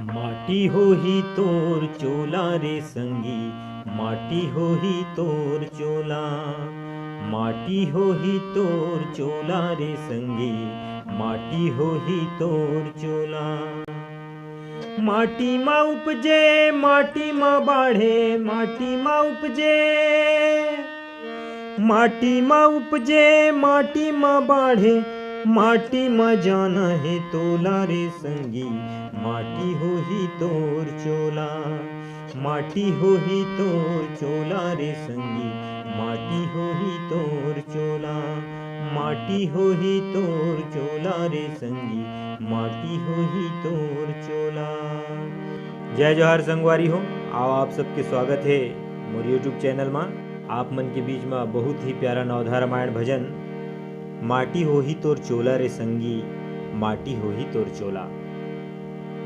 माटी होही तोर चोला रे संगी, माटी होही तोर चोला। माटी होही तोर चोला रे संगी, माटी होही तोर चोला। माटी मा उपजे माटी मा बाढ़े, माटी मा उपजे माटी मा उपजे माटी मा बाढ़े, माटी मा जाना है तोला रे संगी, माटी होही तोर चोला। माटी होही तोर चोला रे संगी, माटी होही तोर चोला। माटी होही तोर चोला रे संगी, माटी होही तोर चोला। जय जोहार संगवारी हो, आओ आप सबके स्वागत है मोर यूट्यूब चैनल में। आप मन के बीच में बहुत ही प्यारा नवधा रामायण भजन माटी होही तोर चोला रे संगी, माटी होही तोर चोला।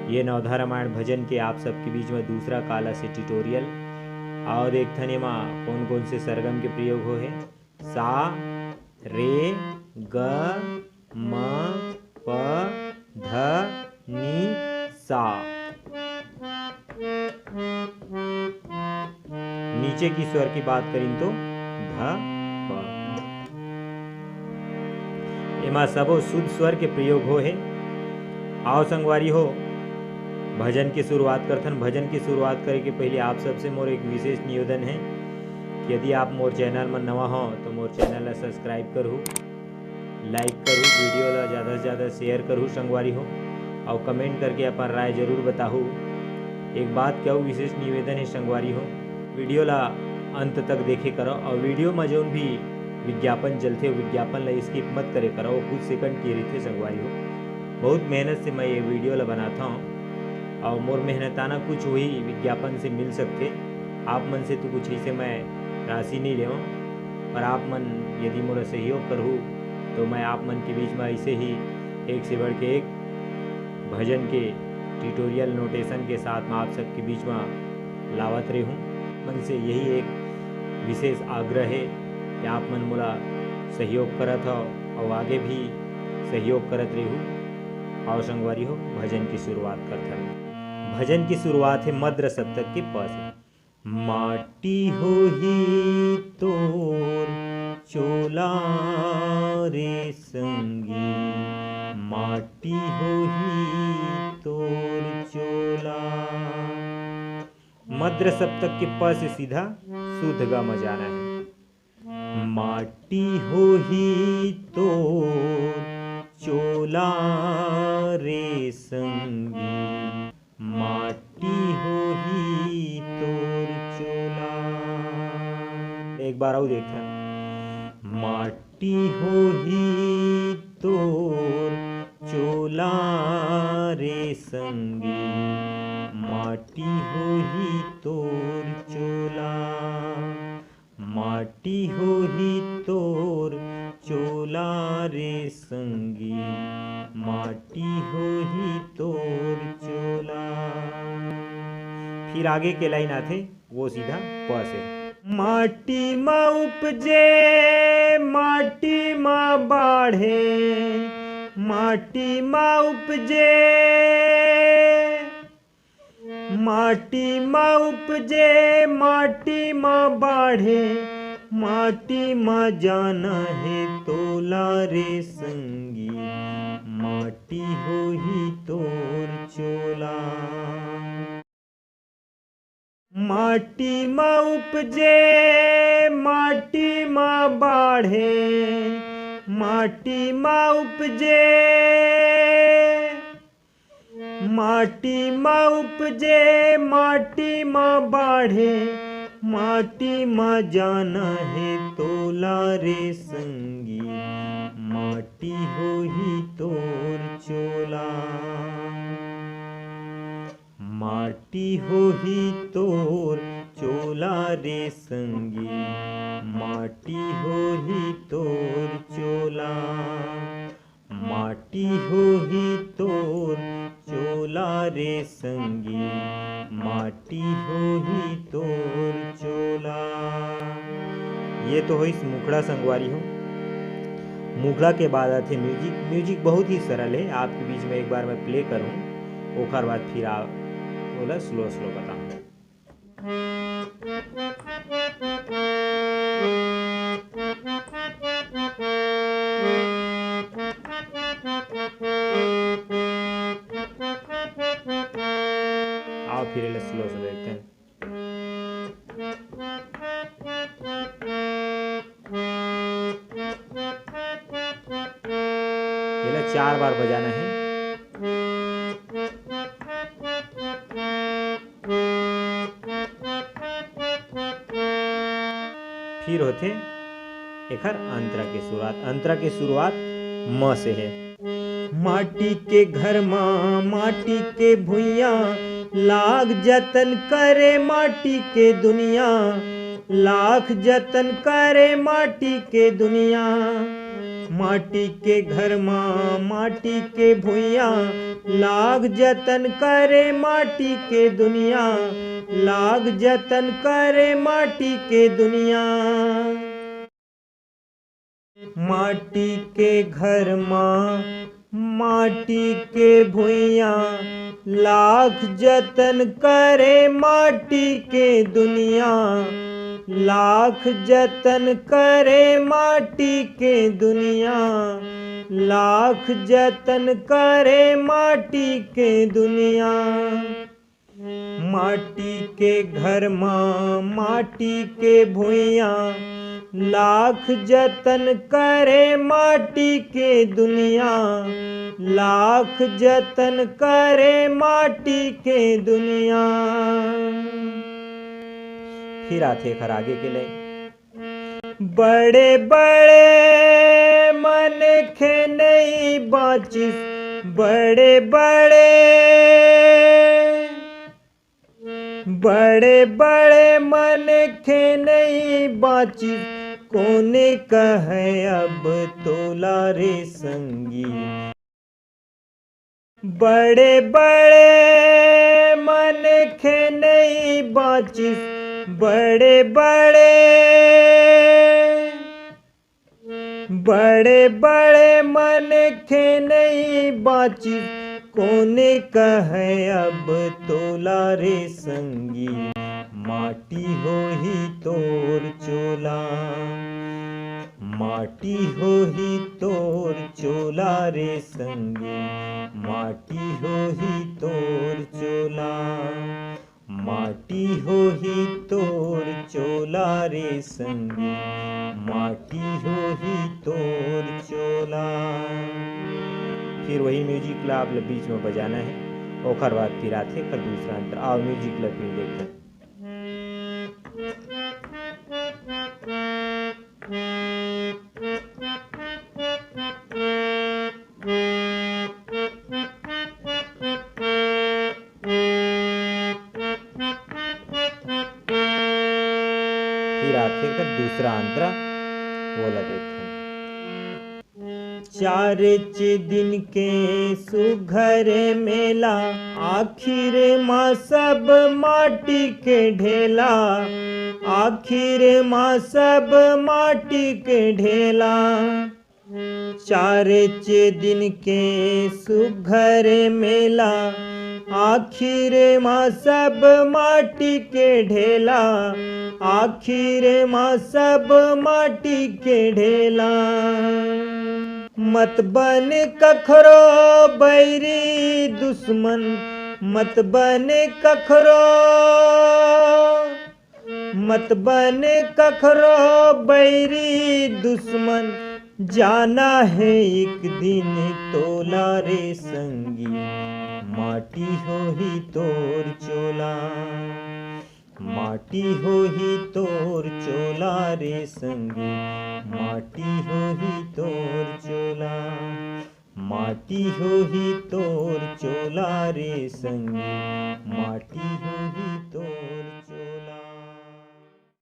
ये नवधा रामायण भजन के आप सबके बीच में दूसरा काला से ट्यूटोरियल। आओ देखथन एमा कौन कौन से सरगम के प्रयोग हो है। सा रे ग म प ध नि सा। नीचे की स्वर की बात करें तो ध प। एमा सबो शुद्ध स्वर के प्रयोग हो है। आओ संगवारी हो भजन की शुरुआत करथन। भजन की शुरुआत करे के पहले आप सबसे मोर एक विशेष निवेदन है कि यदि आप मोर चैनल में नवा हो तो मोर चैनल ला सब्सक्राइब करूँ, लाइक करूँ, वीडियो ला ज़्यादा से ज़्यादा शेयर करूँ संगवारी हो, और कमेंट करके अपन राय जरूर बताहूँ। एक बात क्या विशेष निवेदन है संगवारी हो, वीडियो ला अंत तक देखे करो, और वीडियो में जो भी विज्ञापन चलते विज्ञापन ला स्किप मत करे करो, वो कुछ सेकंड की रहते संगवारी हो। बहुत मेहनत से मैं ये वीडियो ला बनाता हूँ, और मोर मेहनताना कुछ वही विज्ञापन से मिल सकते। आप मन से तो कुछ ऐसे मैं राशि नहीं ले, पर आप मन यदि मोरा सहयोग करूँ तो मैं आप मन के बीच में ऐसे ही एक से बढ़ के एक भजन के ट्यूटोरियल नोटेशन के साथ में आप सबके बीच में लावत रहूँ। मन से यही एक विशेष आग्रह है कि आप मन मोला सहयोग करत हो और आगे भी सहयोग करत रहूँ। और संगवारी हो भजन की शुरुआत करते हैं। भजन की शुरुआत है मद्र सप्तक के प से। माटी होही तोर चोला रे संगी, माटी होही तोर चोला। मद्र सप्तक के प से सीधा शुद्ध गा में जाना है। माटी होही तोर चोला रे संगी, माटी होही तोर चोला। एक बार और देखा। माटी होही तोर चोला रे संगी, माटी होही तोर चोला। माटी होही तोर चोला रे संगी, माटी होही तोर चोला। फिर आगे के लाइन आते वो सीधा प से। माटी मा उपजे माटी मा बाढ़े, माटी मा उपजे माटी मा उपजे माटी मा बाढ़े, माटी मा जाना है तोला रे संगी, माटी होही तोर चोला। माटी मा उपजे माटी मा बाढ़े, माटी मा उपजे माटी मा उपजे माटी मा बाढ़े, माटी मा जाना है तोला रे संगी, माटी होही तोर चोला। माटी होही तोर चोला रे संगी, माटी होही तोर चोला। माटी होही तोर चोला रे संगी, माटी होही तोर चोला। ये तो हुई मुखड़ा संगवारी हो। मुखड़ा के बाद आते म्यूजिक। म्यूजिक बहुत ही सरल है, आपके बीच में एक बार मैं प्ले करूँ, ओखर बाद फिर ओला स्लो स्लो बताऊँ। आओ फिर एला स्लो स्लो देखते हैं। एला 4 बार बजाना है। फिर होते एकर अंतरा के शुरुआत। अंतरा के शुरुआत म से है। माटी के घर माँ माटी के भुइया, लाख जतन करे माटी के दुनिया, लाख जतन करे माटी के दुनिया। माटी के घर माँ माटी के भुइया, लाख जतन करे माटी के दुनिया, लाख जतन करे माटी के दुनिया। माटी के घर माँ माटी के भुइया, लाख जतन करे माटी के दुनिया, लाख जतन करे माटी के दुनिया, लाख जतन करे माटी के दुनिया। माटी के घर माँ माटी के भुइया, लाख जतन करे माटी के दुनिया, लाख जतन करे माटी के दुनिया। फिर आते खर आगे के लिए। बड़े बड़े मन खे नहीं बाचिस, बड़े बड़े बड़े बड़े मन खे नहीं बाचिस, कोने कहे अब तोला रे संगी। बड़े बड़े मन खे नहीं बाचिस, बड़े बड़े बड़े बड़े मन खे नहीं बाचिस, कोने कहे अब तोला रे संगी। माटी हो ही तोर चोला, माटी हो ही तोर चोला रे संगी। माटी हो ही तोर चोला, माटी हो ही तोर चोला रे संगी। माटी हो ही तोर चोला। फिर वही म्यूजिक ला आप बीच में बजाना है। ओकर बाद फिर आते कर दूसरा अंतर। आओ म्यूजिक ला फिर देखते हैं। फिर आते कर दूसरा अंतरा बोला देखते हैं। चार दिन के सुघर मेला, आखिर माँ सब माटी के ढेला, आखिर माँ सब माटी के ढेला। चार दिन के सुघर मेला, आखिर माँ सब माटी के ढेला, आखिर माँ सब माटी के ढेला। मत बन कखरो बैरी दुश्मन, मत बन कखरो, मत बन कखरो बैरी दुश्मन। जाना है एक दिन तोला रे संगी, माटी हो ही तोर चोला, माटी हो ही तोर चोला रे संगी। माटी हो ही तोर चोला, माटी हो ही तोर चोला रे संगी। माटी हो ही